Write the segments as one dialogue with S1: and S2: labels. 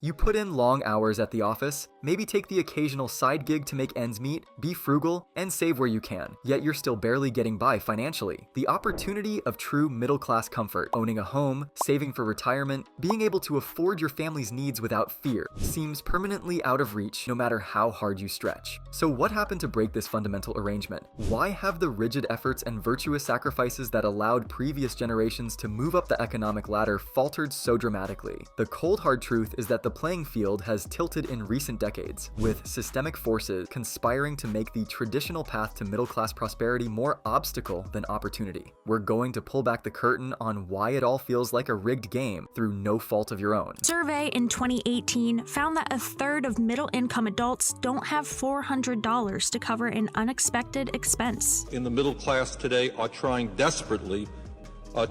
S1: You put in long hours at the office, maybe take the occasional side gig to make ends meet, be frugal, and save where you can, yet you're still barely getting by financially. The opportunity of true middle-class comfort, owning a home, saving for retirement, being able to afford your family's needs without fear, seems permanently out of reach no matter how hard you stretch. So what happened to break this fundamental arrangement? Why have the rigid efforts and virtuous sacrifices that allowed previous generations to move up the economic ladder faltered so dramatically? The cold hard truth is that the playing field has tilted in recent decades, with systemic forces conspiring to make the traditional path to middle-class prosperity more obstacle than opportunity. We're going to pull back the curtain on why it all feels like a rigged game through no fault of your own.
S2: Survey in 2018 found that a third of middle-income adults don't have $400 to cover an unexpected expense.
S3: In the middle class today are trying desperately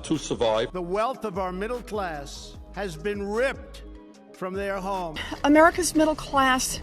S3: to survive.
S4: The wealth of our middle class has been ripped from their home.
S5: America's middle class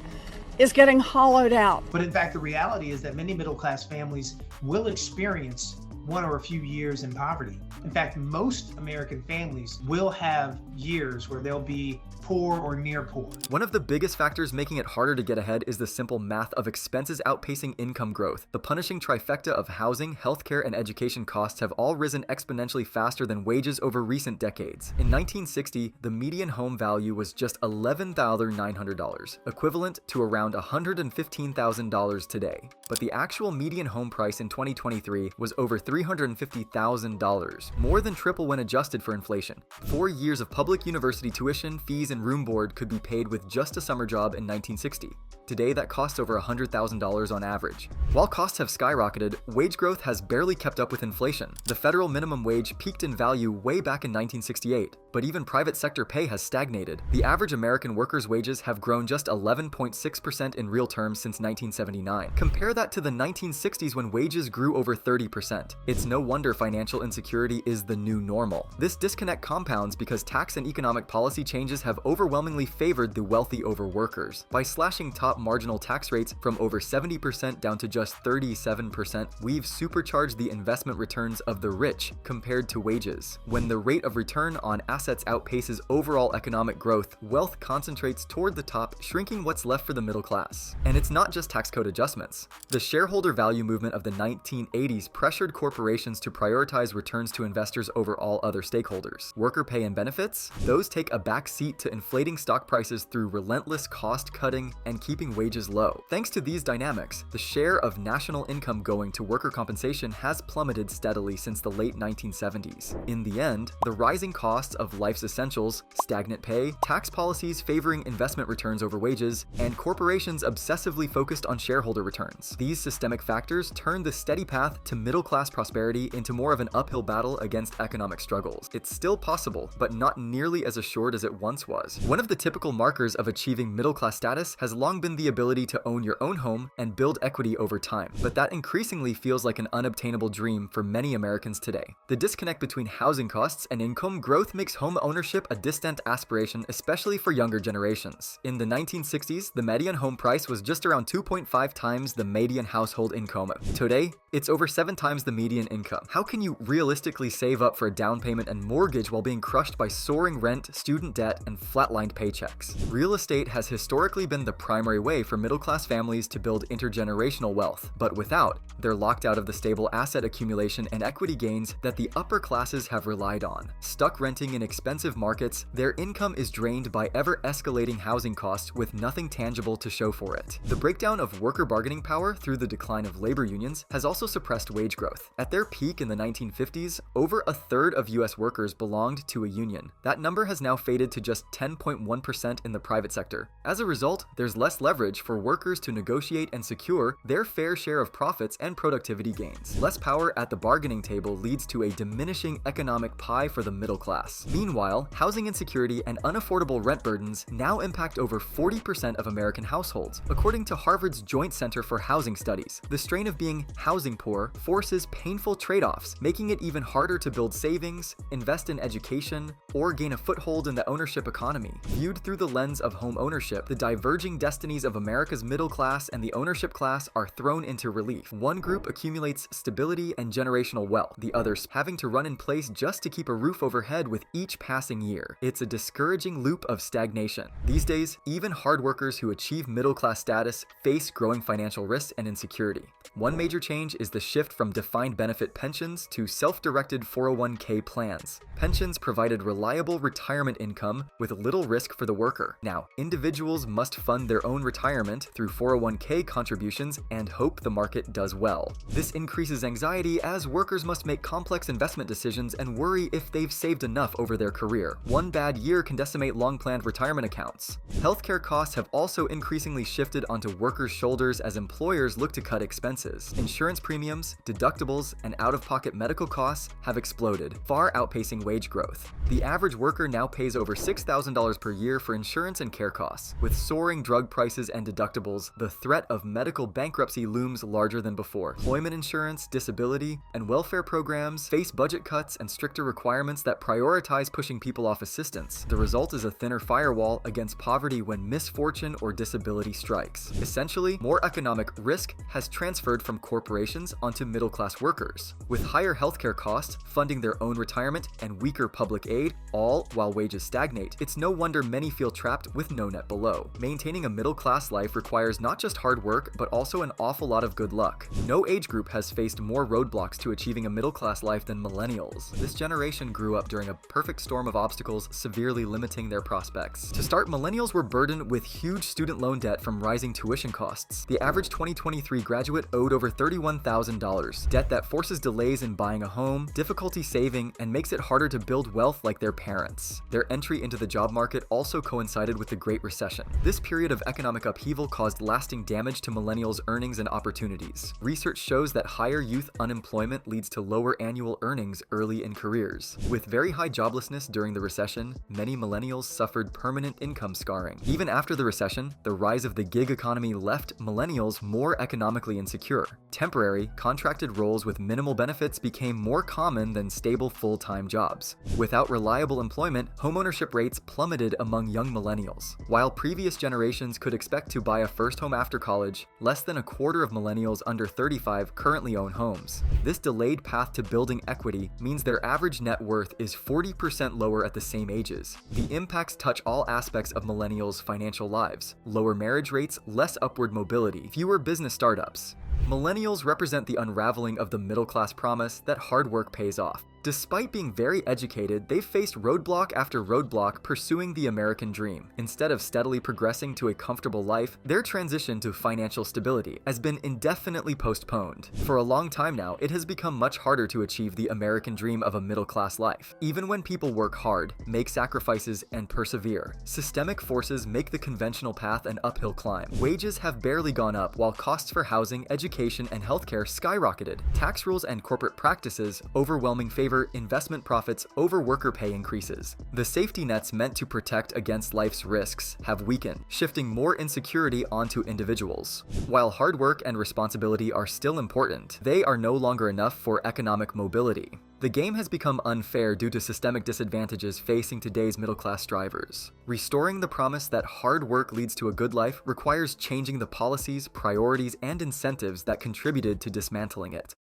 S5: is getting hollowed out.
S6: But in fact, the reality is that many middle class families will experience one or a few years in poverty. In fact, most American families will have years where they'll be poor or near poor.
S1: One of the biggest factors making it harder to get ahead is the simple math of expenses outpacing income growth. The punishing trifecta of housing, healthcare, and education costs have all risen exponentially faster than wages over recent decades. In 1960, the median home value was just $11,900, equivalent to around $115,000 today. But the actual median home price in 2023 was over $350,000, more than triple when adjusted for inflation. 4 years of public university tuition, fees, and room board could be paid with just a summer job in 1960. Today, that costs over $100,000 on average. While costs have skyrocketed, wage growth has barely kept up with inflation. The federal minimum wage peaked in value way back in 1968, but even private sector pay has stagnated. The average American worker's wages have grown just 11.6% in real terms since 1979. Compare that to the 1960s when wages grew over 30%. It's no wonder financial insecurity is the new normal. This disconnect compounds because tax and economic policy changes have overwhelmingly favored the wealthy over workers. By slashing top marginal tax rates from over 70% down to just 37%, we've supercharged the investment returns of the rich compared to wages. When the rate of return on assets outpaces overall economic growth, wealth concentrates toward the top, shrinking what's left for the middle class. And it's not just tax code adjustments. The shareholder value movement of the 1980s pressured corporations to prioritize returns to investors over all other stakeholders. Worker pay and benefits? Those take a back seat to inflating stock prices through relentless cost cutting and keeping wages low. Thanks to these dynamics, the share of national income going to worker compensation has plummeted steadily since the late 1970s. In the end, the rising costs of life's essentials, stagnant pay, tax policies favoring investment returns over wages, and corporations obsessively focused on shareholder returns. These systemic factors turn the steady path to middle-class prosperity into more of an uphill battle against economic struggles. It's still possible, but not nearly as assured as it once was. One of the typical markers of achieving middle-class status has long been the ability to own your own home and build equity over time, but that increasingly feels like an unobtainable dream for many Americans today. The disconnect between housing costs and income growth makes home ownership a distant aspiration, especially for younger generations. In the 1960s, the median home price was just around 2.5 times the median household income. Today, it's over 7 times the median income. How can you realistically save up for a down payment and mortgage while being crushed by soaring rent, student debt, and flatlined paychecks? Real estate has historically been the primary way for middle-class families to build intergenerational wealth, but without, they're locked out of the stable asset accumulation and equity gains that the upper classes have relied on. Stuck renting in expensive markets, their income is drained by ever-escalating housing costs with nothing tangible to show for it. The breakdown of worker bargaining power through the decline of labor unions has also suppressed wage growth. At their peak in the 1950s, over a third of US workers belonged to a union. That number has now faded to just 10.1% in the private sector. As a result, there's less leverage for workers to negotiate and secure their fair share of profits and productivity gains. Less power at the bargaining table leads to a diminishing economic pie for the middle class. Meanwhile, housing insecurity and unaffordable rent burdens now impact over 40% of American households. According to Harvard's Joint Center for Housing Studies, the strain of being housing poor forces painful trade-offs, making it even harder to build savings, invest in education, or gain a foothold in the ownership economy. Viewed through the lens of home ownership, the diverging destinies of America's middle class and the ownership class are thrown into relief. One group accumulates stability and generational wealth, the others having to run in place just to keep a roof overhead with each each passing year. It's a discouraging loop of stagnation. These days, even hard workers who achieve middle-class status face growing financial risks and insecurity. One major change is the shift from defined benefit pensions to self-directed 401k plans. Pensions provided reliable retirement income with little risk for the worker. Now, individuals must fund their own retirement through 401k contributions and hope the market does well. This increases anxiety as workers must make complex investment decisions and worry if they've saved enough over their career. One bad year can decimate long-planned retirement accounts. Healthcare costs have also increasingly shifted onto workers' shoulders as employers look to cut expenses. Insurance premiums, deductibles, and out-of-pocket medical costs have exploded, far outpacing wage growth. The average worker now pays over $6,000 per year for insurance and care costs. With soaring drug prices and deductibles, the threat of medical bankruptcy looms larger than before. Employment insurance, disability, and welfare programs face budget cuts and stricter requirements that prioritize pushing people off assistance. The result is a thinner firewall against poverty when misfortune or disability strikes. Essentially, more economic risk has transferred from corporations onto middle-class workers, with higher healthcare costs, funding their own retirement, and weaker public aid, all while wages stagnate. It's no wonder many feel trapped with no net below. Maintaining a middle-class life requires not just hard work, but also an awful lot of good luck. No age group has faced more roadblocks to achieving a middle-class life than millennials. This generation grew up during a perfect storm of obstacles, severely limiting their prospects. To start, millennials were burdened with huge student loan debt from rising tuition costs. The average 2023 graduate owed over $31,000, debt that forces delays in buying a home, difficulty saving, and makes it harder to build wealth like their parents. Their entry into the job market also coincided with the Great Recession. This period of economic upheaval caused lasting damage to millennials' earnings and opportunities. Research shows that higher youth unemployment leads to lower annual earnings early in careers. With very high joblessness during the recession, many millennials suffered permanent income scarring. Even after the recession, the rise of the gig economy left millennials more economically insecure. Temporary, contracted roles with minimal benefits became more common than stable full-time jobs. Without reliable employment, homeownership rates plummeted among young millennials. While previous generations could expect to buy a first home after college, less than a quarter of millennials under 35 currently own homes. This delayed path to building equity means their average net worth is 40% lower at the same ages. The impacts touch all aspects of millennials' financial lives: lower marriage rates, less upward mobility, fewer business startups. Millennials represent the unraveling of the middle-class promise that hard work pays off. Despite being very educated, they've faced roadblock after roadblock pursuing the American dream. Instead of steadily progressing to a comfortable life, their transition to financial stability has been indefinitely postponed. For a long time now, it has become much harder to achieve the American dream of a middle-class life. Even when people work hard, make sacrifices, and persevere, systemic forces make the conventional path an uphill climb. Wages have barely gone up while costs for housing, education, and healthcare skyrocketed. Tax rules and corporate practices overwhelming favor investment profits over worker pay increases. The safety nets meant to protect against life's risks have weakened, shifting more insecurity onto individuals. While hard work and responsibility are still important, they are no longer enough for economic mobility. The game has become unfair due to systemic disadvantages facing today's middle-class drivers. Restoring the promise that hard work leads to a good life requires changing the policies, priorities, and incentives that contributed to dismantling it.